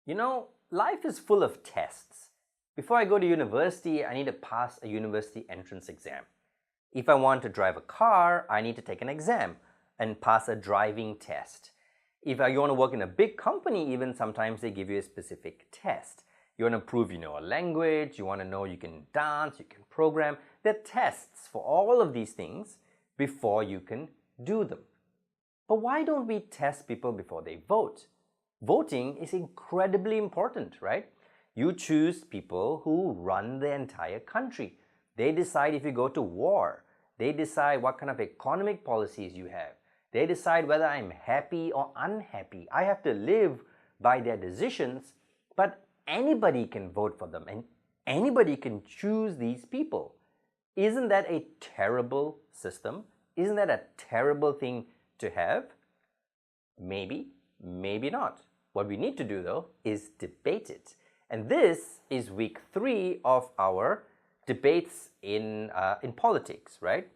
You know, life is full of tests. Before I go to university, I need to pass a university entrance exam. If I want to drive a car, I need to take an exam and pass a driving test. If you want to work in a big company, even sometimes they give you a specific test. You want to prove you know a language, you want to know you can dance, you can program. There are tests for all of these things before you can do them. But why don't we test people before they vote? Voting is incredibly important, right? You choose people who run the entire country. They decide if you go to war. They decide what kind of economic policies you have. They decide whether I'm happy or unhappy. I have to live by their decisions, but anybody can vote for them and anybody can choose these people. Isn't that a terrible system? Isn't that a terrible thing to have? Maybe, maybe not. What we need to do though is debate it. And this is week 3 of our debates in politics, right?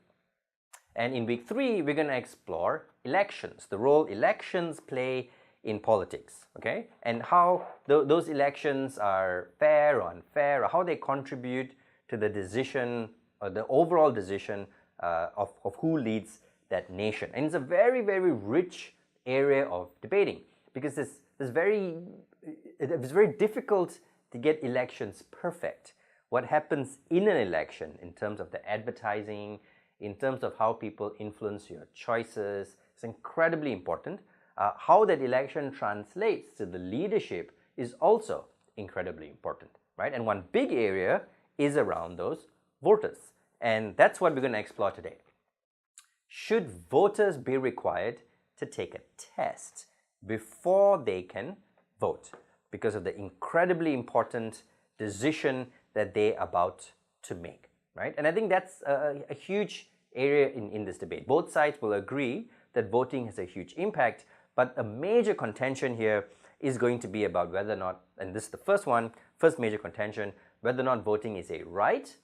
And in week 3, we're going to explore elections, the role elections play in politics, okay? And how those elections are fair or unfair, or how they contribute to the decision, or the overall decision of who leads that nation. And it's a very, very rich area of debating because it's very difficult to get elections perfect. What happens in an election in terms of the advertising, in terms of how people influence your choices, is incredibly important. How that election translates to the leadership is also incredibly important, right? And one big area is around those voters. And that's what we're going to explore today. Should voters be required to take a test before they can vote because of the incredibly important decision that they're about to make, right? And I think that's a huge area in this debate. Both sides will agree that voting has a huge impact, but a major contention here is going to be about whether or not, and this is the first major contention, whether or not voting is a right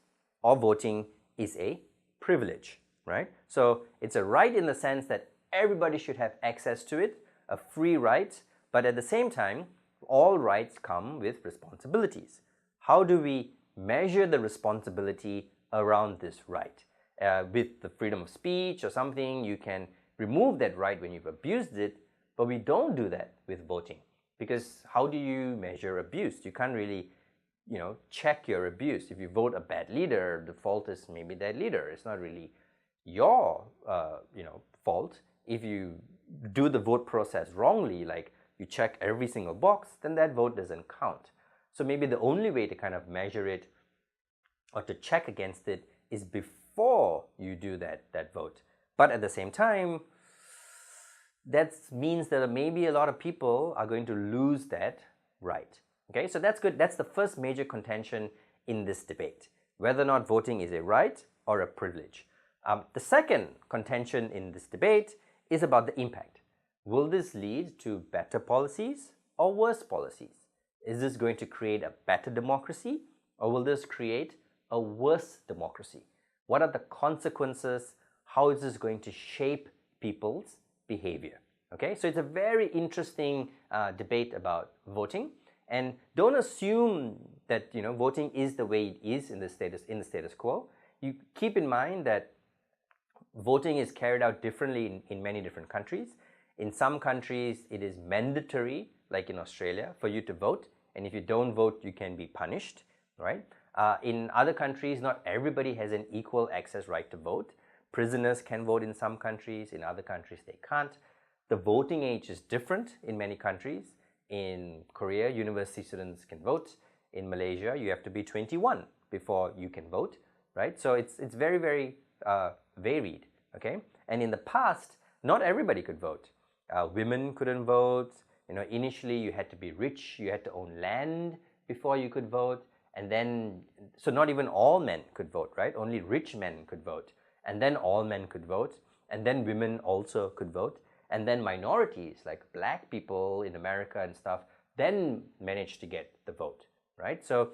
or voting is a privilege, right? So it's a right in the sense that everybody should have access to it, a free right, but at the same time, all rights come with responsibilities. How do we measure the responsibility around this right? With the freedom of speech or something, you can remove that right when you've abused it, but we don't do that with voting. Because how do you measure abuse? You can't really, check your abuse. If you vote a bad leader, the fault is maybe that leader. It's not really your, fault. If you do the vote process wrongly, like you check every single box, then that vote doesn't count. So maybe the only way to kind of measure it or to check against it is before you do that vote. But at the same time, that means that maybe a lot of people are going to lose that right. Okay, so that's good. That's the first major contention in this debate, whether or not voting is a right or a privilege. The second contention in this debate is about the impact. Will this lead to better policies or worse policies? Is this going to create a better democracy or will this create a worse democracy? What are the consequences? How is this going to shape people's behavior? Okay, so it's a very interesting debate about voting, and don't assume that voting is the way it is in the status quo. You keep in mind that voting is carried out differently in many different countries. In some countries, it is mandatory, like in Australia, for you to vote, and if you don't vote, you can be punished, right? In other countries, not everybody has an equal access right to vote. Prisoners can vote in some countries, in other countries they can't. The voting age is different in many countries. In Korea, university students can vote. In Malaysia, you have to be 21 before you can vote, right? So it's very, very varied, okay? And in the past, not everybody could vote. Women couldn't vote. Initially you had to be rich, you had to own land before you could vote, and then, so not even all men could vote, right? Only rich men could vote, and then all men could vote, and then women also could vote, and then minorities like black people in America and stuff then managed to get the vote, right? So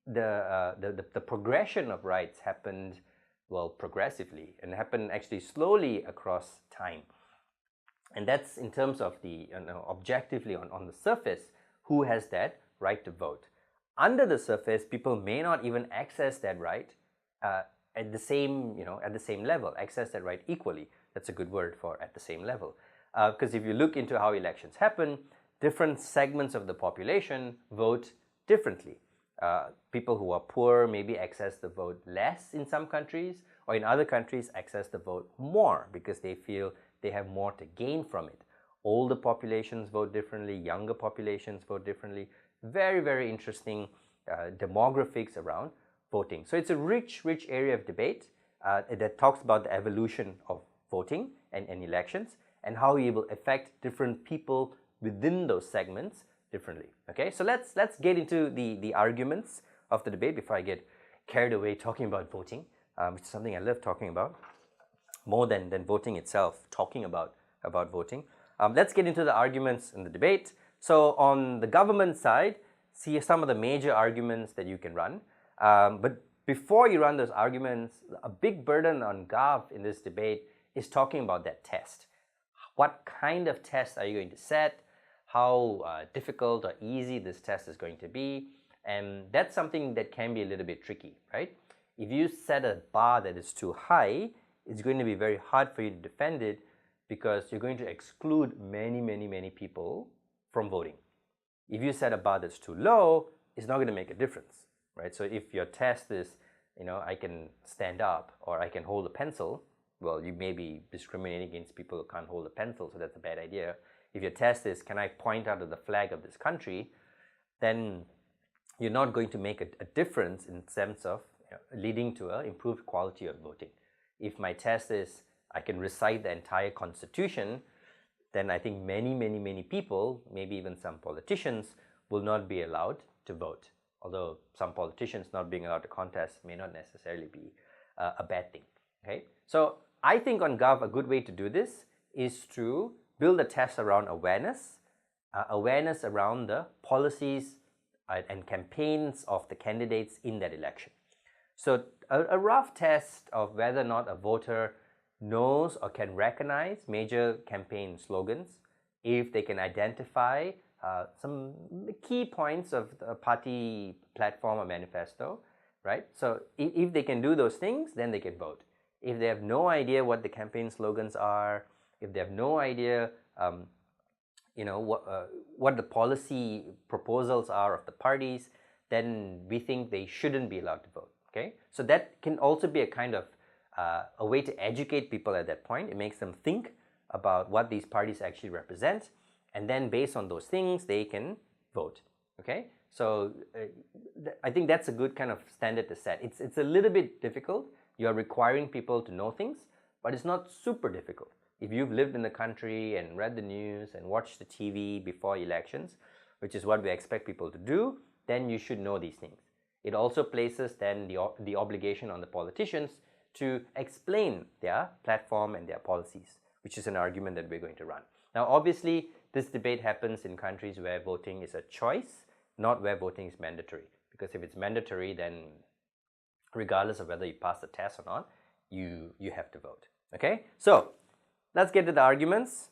the progression of rights happened, well, progressively, and happened actually slowly across time. And that's in terms of the, objectively on the surface, who has that right to vote. Under the surface, people may not even access that right at the same, at the same level, access that right equally. That's a good word for at the same level. Because if you look into how elections happen, different segments of the population vote differently. People who are poor maybe access the vote less in some countries, or in other countries access the vote more because they feel they have more to gain from it. Older populations vote differently, younger populations vote differently. Very, very interesting demographics around voting. So it's a rich area of debate that talks about the evolution of voting and elections and how it will affect different people within those segments differently. Okay, so let's get into the arguments of the debate before I get carried away talking about voting, which is something I love talking about more than voting itself, talking about voting. Let's get into the arguments in the debate. So on the government side, see some of the major arguments that you can run. But before you run those arguments, a big burden on Gov in this debate is talking about that test. What kind of test are you going to set? How difficult or easy this test is going to be? And that's something that can be a little bit tricky, right? If you set a bar that is too high, it's going to be very hard for you to defend it because you're going to exclude many people from voting. If you set a bar that's too low, it's not going to make a difference, right? So if your test is, I can stand up or I can hold a pencil, well, you may be discriminating against people who can't hold a pencil, so that's a bad idea. If your test is, can I point out to the flag of this country, then you're not going to make a difference in sense of leading to an improved quality of voting. If my test is, I can recite the entire Constitution, then I think many people, maybe even some politicians, will not be allowed to vote. Although some politicians not being allowed to contest may not necessarily be a bad thing. Okay, so I think on Gov, a good way to do this is to build a test around awareness around the policies and campaigns of the candidates in that election. So a rough test of whether or not a voter knows or can recognize major campaign slogans, if they can identify some key points of the party platform or manifesto, right? So if they can do those things, then they can vote. If they have no idea what the campaign slogans are, if they have no idea what the policy proposals are of the parties, then we think they shouldn't be allowed to vote. Okay, so that can also be a kind of a way to educate people at that point. It makes them think about what these parties actually represent, and then based on those things, they can vote. Okay, so I think that's a good kind of standard to set. It's a little bit difficult. You are requiring people to know things, but it's not super difficult. If you've lived in the country and read the news and watched the TV before elections, which is what we expect people to do, then you should know these things. It also places then the obligation on the politicians to explain their platform and their policies, which is an argument that we're going to run. Now, obviously, this debate happens in countries where voting is a choice, not where voting is mandatory. Because if it's mandatory, then regardless of whether you pass the test or not, you have to vote. Okay, so let's get to the arguments.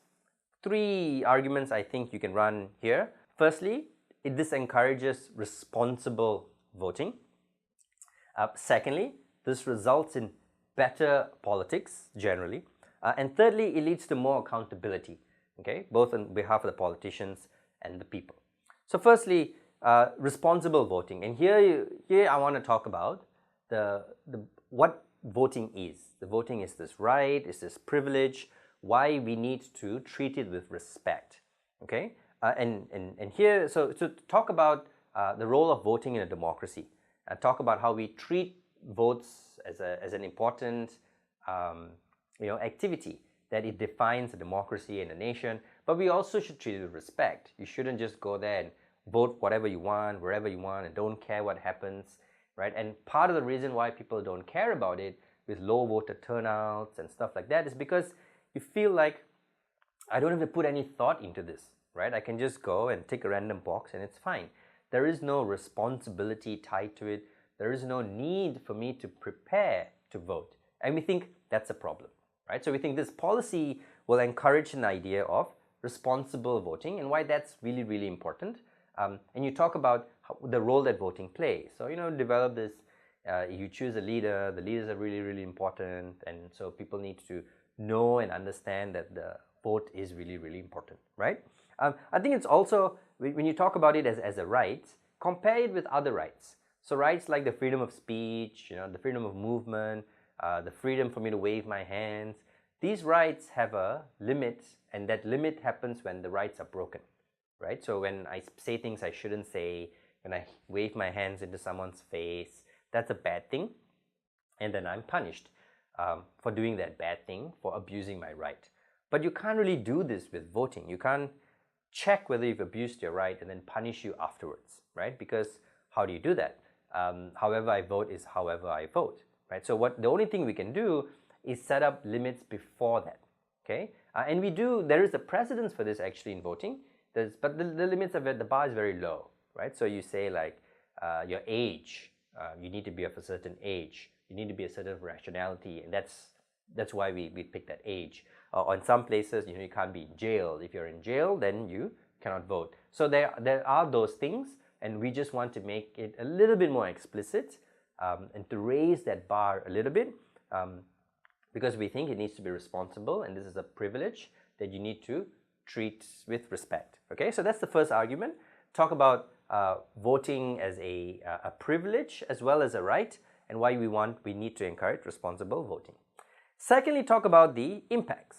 3 arguments I think you can run here. Firstly, this encourages responsible voting. Secondly, this results in better politics generally. And thirdly, it leads to more accountability, okay, both on behalf of the politicians and the people. So firstly, responsible voting. And here I want to talk about what voting is. The voting is this right, is this privilege, why we need to treat it with respect. Okay, and here, so to talk about the role of voting in a democracy, talk about how we treat votes as an important activity, that it defines a democracy and a nation, but we also should treat it with respect. You shouldn't just go there and vote whatever you want, wherever you want, and don't care what happens, right? And part of the reason why people don't care about it with low voter turnouts and stuff like that is because you feel like, I don't have to put any thought into this, right? I can just go and tick a random box and it's fine. There is no responsibility tied to it. There is no need for me to prepare to vote. And we think that's a problem, right? So we think this policy will encourage an idea of responsible voting, and why that's really important And you talk about the role that voting plays. So, develop this, you choose a leader, the leaders are really, really important, and so people need to know and understand that the vote is really, really important, right? I think it's also, when you talk about it as a right, compare it with other rights. So rights like the freedom of speech, the freedom of movement, the freedom for me to wave my hands, these rights have a limit, and that limit happens when the rights are broken, right? So when I say things I shouldn't say, when I wave my hands into someone's face, that's a bad thing, and then I'm punished for doing that bad thing, for abusing my right. But you can't really do this with voting. You can't check whether you've abused your right and then punish you afterwards, right? Because how do you do that? However I vote is however I vote, right? So the only thing we can do is set up limits before that, okay? And there is a precedence for this actually in voting, but the limits of it, the bar is very low, right? So you say like your age, you need to be of a certain age, you need to be a certain rationality, and that's why we pick that age. Or in some places, you can't be in jail. If you're in jail, then you cannot vote. So there are those things, and we just want to make it a little bit more explicit and to raise that bar a little bit because we think it needs to be responsible, and this is a privilege that you need to treat with respect. Okay, so that's the first argument. Talk about voting as a privilege as well as a right, and why we need to encourage responsible voting. Secondly, talk about the impacts.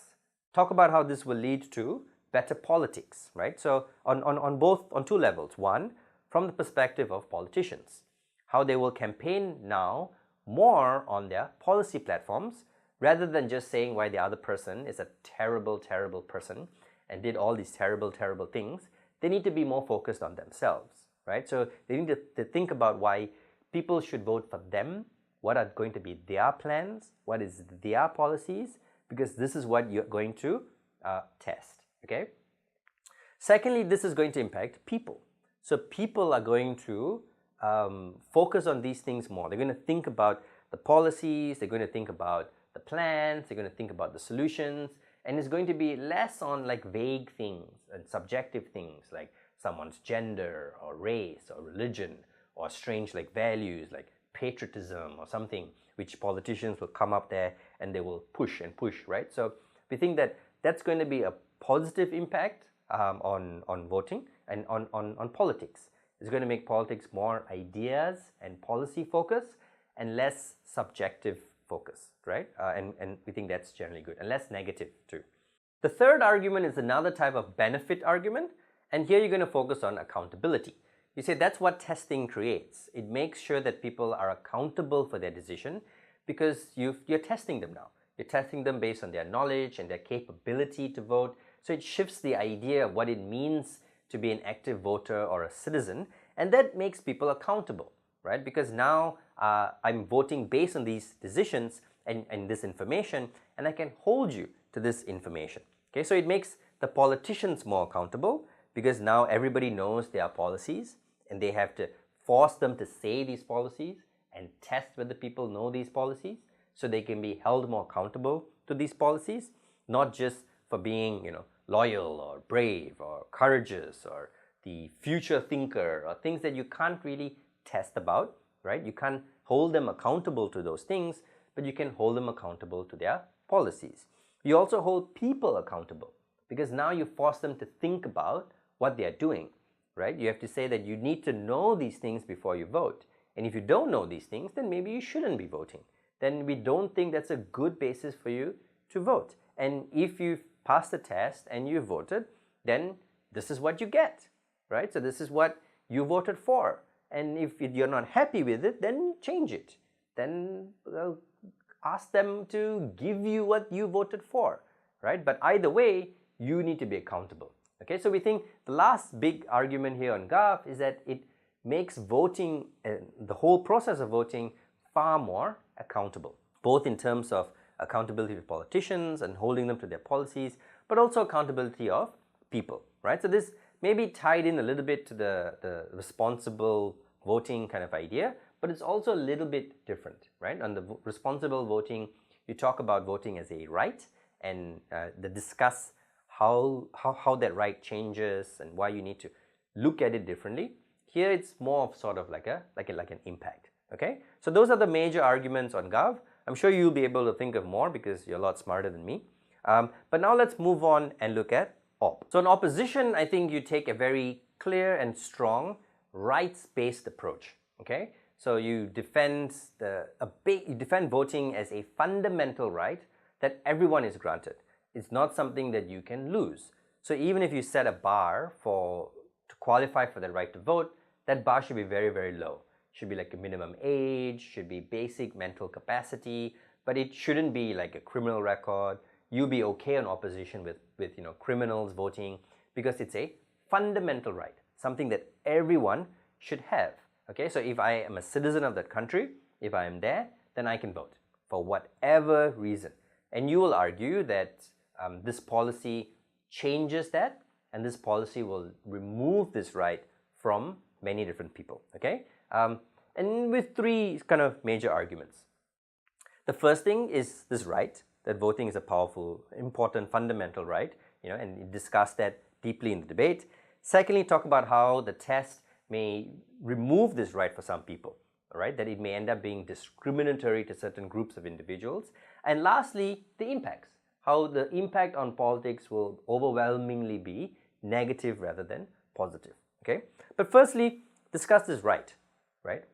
Talk about how this will lead to better politics, right? So on two levels. One, from the perspective of politicians, how they will campaign now more on their policy platforms rather than just saying why the other person is a terrible, terrible person and did all these terrible, terrible things. They need to be more focused on themselves, right? So they need to think about why people should vote for them, what are going to be their plans, what is their policies, because this is what you're going to test, okay? Secondly, this is going to impact people. So people are going to focus on these things more. They're going to think about the policies, they're going to think about the plans, they're going to think about the solutions, and it's going to be less on like vague things and subjective things like someone's gender or race or religion or strange like values like patriotism or something, which politicians will come up there and they will push and push, right? So we think that that's going to be a positive impact on voting and on politics. It's going to make politics more ideas and policy focused and less subjective focus, right? And we think that's generally good, and less negative too. The third argument is another type of benefit argument, and here you're going to focus on accountability. You say that's what testing creates. It makes sure that people are accountable for their decision because you're testing them now. You're testing them based on their knowledge and their capability to vote. So it shifts the idea of what it means to be an active voter or a citizen, and that makes people accountable, right? Because now I'm voting based on these decisions and this information, and I can hold you to this information. Okay, so it makes the politicians more accountable because now everybody knows their policies and they have to force them to say these policies and test whether people know these policies so they can be held more accountable to these policies, not just for being, loyal or brave or courageous or the future thinker or things that you can't really test about, right? You can't hold them accountable to those things, but you can hold them accountable to their policies. You also hold people accountable because now you force them to think about what they are doing, right? You have to say that you need to know these things before you vote. And if you don't know these things, then maybe you shouldn't be voting. Then we don't think that's a good basis for you to vote. And if you've passed the test and you voted, then this is what you get, right? So this is what you voted for. And if you're not happy with it, then change it. Then ask them to give you what you voted for, right? But either way, you need to be accountable. Okay, so we think the last big argument here on GAF is that it makes voting, the whole process of voting, far more accountable, both in terms of accountability of politicians and holding them to their policies, but also accountability of people, right? So this may be tied in a little bit to the responsible voting kind of idea, but it's also a little bit different, right? On the responsible voting, you talk about voting as a right and discuss how that right changes and why you need to look at it differently. Here it's more of sort of like an impact. Okay, so those are the major arguments on Gov. I'm sure you'll be able to think of more because you're a lot smarter than me. But now let's move on and look at op. So in opposition, I think you take a very clear and strong rights-based approach. Okay, so you defend voting as a fundamental right that everyone is granted. It's not something that you can lose. So even if you set a bar to qualify for the right to vote, that bar should be very, very low. Should be like a minimum age, should be basic mental capacity, but it shouldn't be like a criminal record. You'll be okay on opposition with criminals voting because it's a fundamental right, something that everyone should have. Okay, so if I am a citizen of that country, if I am there, then I can vote for whatever reason. And you will argue that this policy changes that, and this policy will remove this right from many different people. Okay, and with three kind of major arguments. The first thing is this right, that voting is a powerful, important, fundamental right, and you discuss that deeply in the debate. Secondly, talk about how the test may remove this right for some people, right? That it may end up being discriminatory to certain groups of individuals. And lastly, the impacts, how the impact on politics will overwhelmingly be negative rather than positive. Okay, but firstly, discuss this right.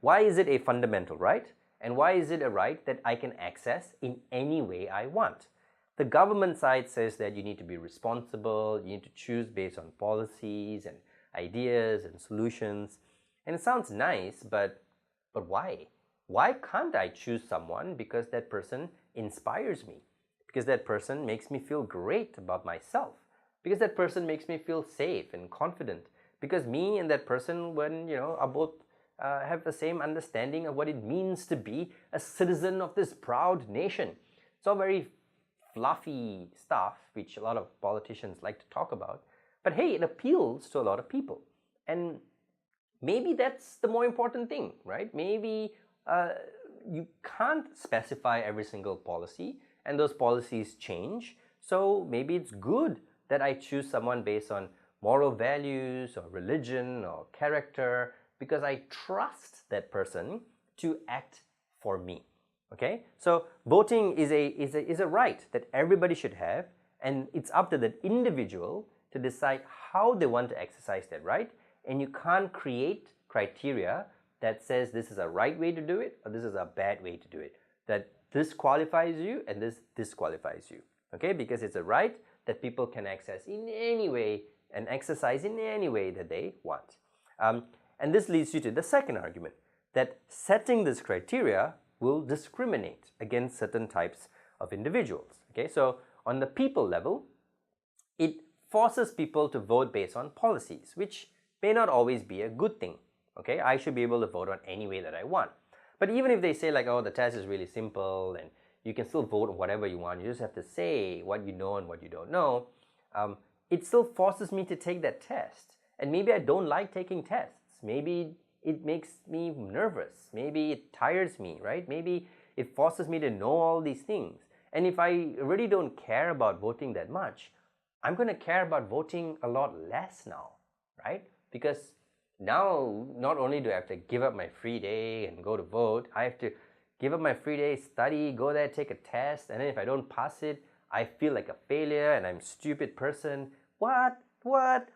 Why is it a fundamental right? And why is it a right that I can access in any way I want? The government side says that you need to be responsible, you need to choose based on policies and ideas and solutions. And it sounds nice, but why? Why can't I choose someone because that person inspires me? Because that person makes me feel great about myself? Because that person makes me feel safe and confident? Because me and that person, are both have the same understanding of what it means to be a citizen of this proud nation. It's all very fluffy stuff, which a lot of politicians like to talk about. But hey, it appeals to a lot of people. And maybe that's the more important thing, right? Maybe you can't specify every single policy, and those policies change. So maybe it's good that I choose someone based on moral values or religion or character, because I trust that person to act for me. Okay, so voting is a right that everybody should have, and it's up to the individual to decide how they want to exercise that right. And you can't create criteria that says this is a right way to do it or this is a bad way to do it, that this qualifies you and this disqualifies you. Okay, because it's a right that people can access in any way and exercise in any way that they want. And this leads you to the second argument, that setting this criteria will discriminate against certain types of individuals. Okay, so on the people level, it forces people to vote based on policies, which may not always be a good thing. Okay, I should be able to vote on any way that I want. But even if they say like, oh, the test is really simple and you can still vote on whatever you want, you just have to say what you know and what you don't know, it still forces me to take that test. And maybe I don't like taking tests. Maybe it makes me nervous. Maybe it tires me, right? Maybe it forces me to know all these things. And if I really don't care about voting that much, I'm going to care about voting a lot less now, right? Because now, not only do I have to give up my free day and go to vote, I have to give up my free day, study, go there, take a test, and then if I don't pass it, I feel like a failure and I'm a stupid person. What?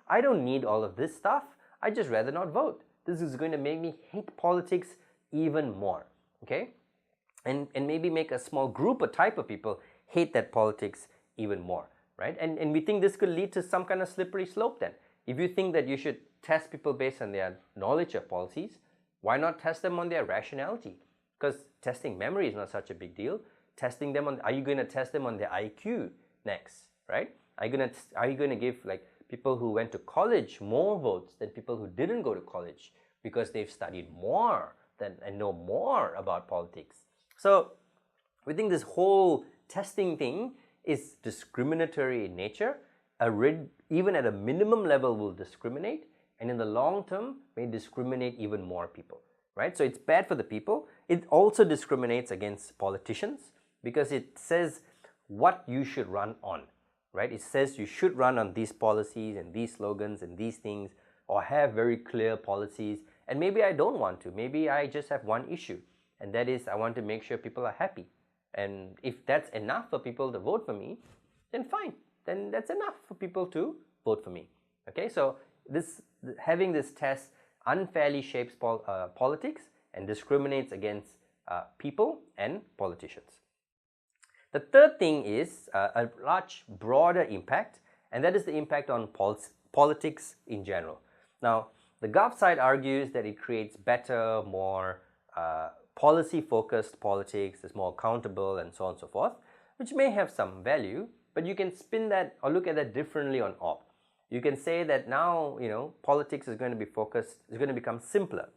I don't need all of this stuff. I just rather not vote. This is going to make me hate politics even more, okay? And maybe make a small group or type of people hate that politics even more, right? And we think this could lead to some kind of slippery slope then. If you think that you should test people based on their knowledge of policies, why not test them on their rationality? Because testing memory is not such a big deal. Testing them on, are you going to test them on their IQ next, right? Are you going to give like people who went to college more votes than people who didn't go to college because they've studied more and know more about politics? So we think this whole testing thing is discriminatory in nature. Even at a minimum level will discriminate, and in the long term may discriminate even more people, right? So it's bad for the people. It also discriminates against politicians because it says what you should run on, right? It says you should run on these policies and these slogans and these things, or have very clear policies, and maybe I don't want to. Maybe I just have one issue, and that is I want to make sure people are happy. And if that's enough for people to vote for me, then fine. Then that's enough for people to vote for me. Okay, so having this test unfairly shapes politics and discriminates against people and politicians. The third thing is a much broader impact, and that is the impact on politics in general. Now, the Gov side argues that it creates better, more policy-focused politics, is more accountable, and so on and so forth, which may have some value, but you can spin that or look at that differently on op. You can say that now, politics is going to be focused, is going to become simpler,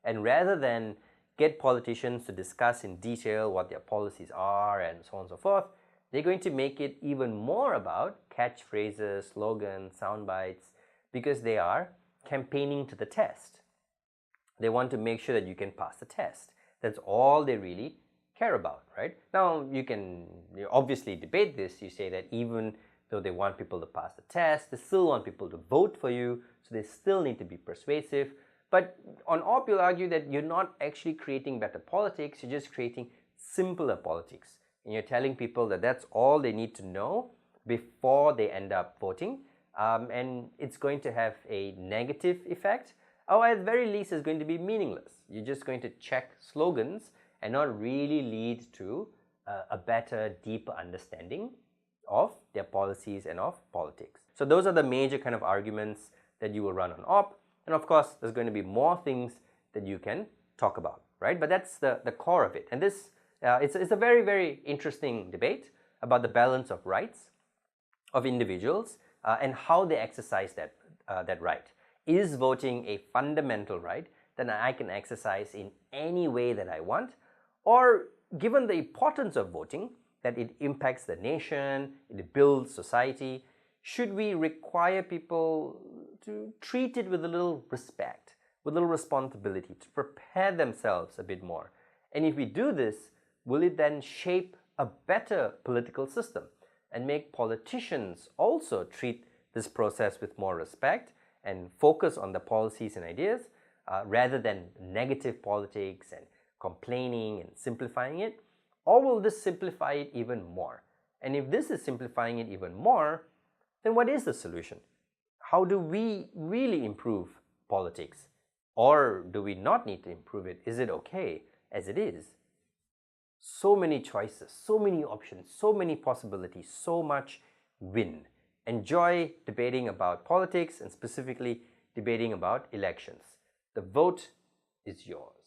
and rather than get politicians to discuss in detail what their policies are and so on and so forth, they're going to make it even more about catchphrases, slogans, sound bites, because they are campaigning to the test. They want to make sure that you can pass the test. That's all they really care about, right? Now, you can obviously debate this. You say that even though they want people to pass the test, they still want people to vote for you, so they still need to be persuasive. But on op, you'll argue that you're not actually creating better politics, you're just creating simpler politics. And you're telling people that that's all they need to know before they end up voting. And it's going to have a negative effect, or at the very least it's going to be meaningless. You're just going to check slogans and not really lead to a better, deeper understanding of their policies and of politics. So those are the major kind of arguments that you will run on op. And of course, there's going to be more things that you can talk about, right? But that's the core of it. And this, it's a very, very interesting debate about the balance of rights of individuals and how they exercise that right. Is voting a fundamental right that I can exercise in any way that I want? Or given the importance of voting, that it impacts the nation, it builds society, should we require people to treat it with a little respect, with a little responsibility, to prepare themselves a bit more? And if we do this, will it then shape a better political system and make politicians also treat this process with more respect and focus on the policies and ideas rather than negative politics and complaining and simplifying it? Or will this simplify it even more? And if this is simplifying it even more, then what is the solution? How do we really improve politics? Or do we not need to improve it? Is it okay as it is? So many choices, so many options, so many possibilities, so much win. Enjoy debating about politics and specifically debating about elections. The vote is yours.